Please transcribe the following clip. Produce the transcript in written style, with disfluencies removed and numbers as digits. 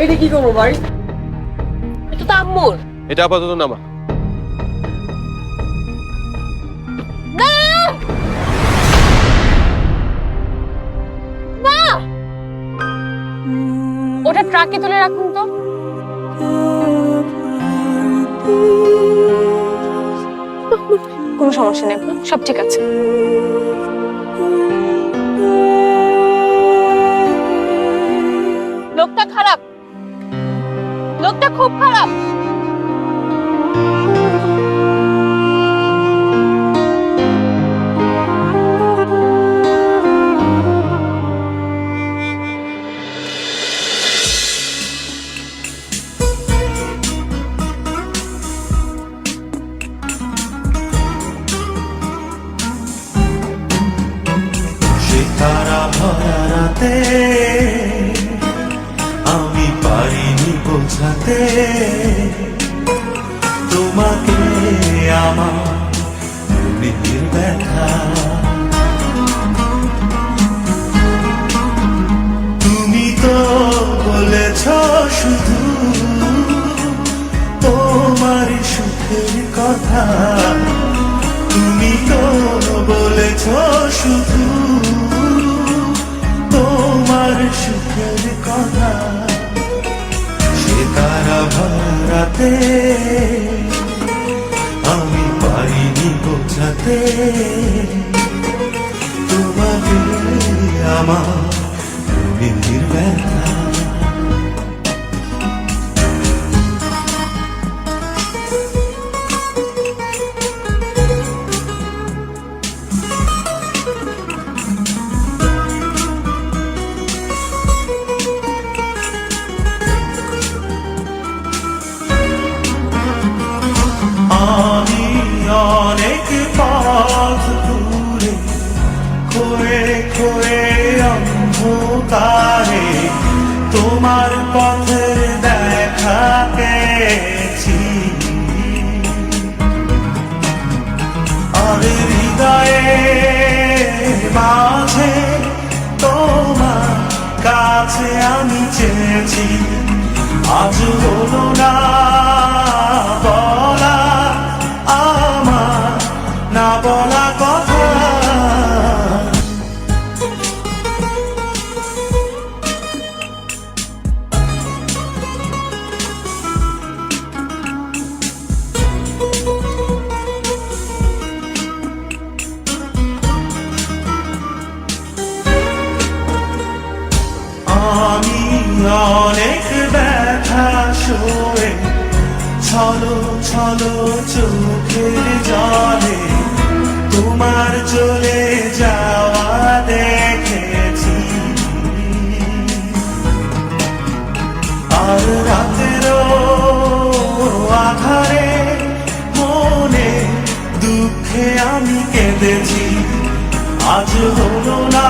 এইটা কি করবো ভাই? এটা তো আম্মুর। এটা আপাতত নামা। না না, ওটা ট্রাকে তুলে রাখুন তো। কোনো সমস্যা নেই, সব ঠিক আছে। লোকটা খারাপ, লোকটা খুব খারাপ। তারা ভরা রাতে আমি পারিনি বোঝাতে তোমাকে আমার মনের ব্যথা। তুমি তো বলেছ শুধু তোমার সুখের কথা, তুমি তো বলেছ শুধু তোমার সুখের কথা। সে তারা ভরাতে আমি পারিনি বোঝাতে তোমাকে আমার মনের ব্যথা। আমি অনেক পথ দূরে খোয়ে খোয়ে অন্ধকারে তোমার পথের দেখা পেয়েছি। আর হৃদয়ে মাঝে তোমার কাছে আমি চেয়েছি। আজ হলো না বলা আমার না বলা কথা। আমি অনেক ব্যথা সয়ে ছলো ছলো চোখের জলে তোমার চলে যাওয়া দেখেছি। আর রাতেরও আধারে মনে দুঃখে আমি কেঁদেছি। আজ হলো না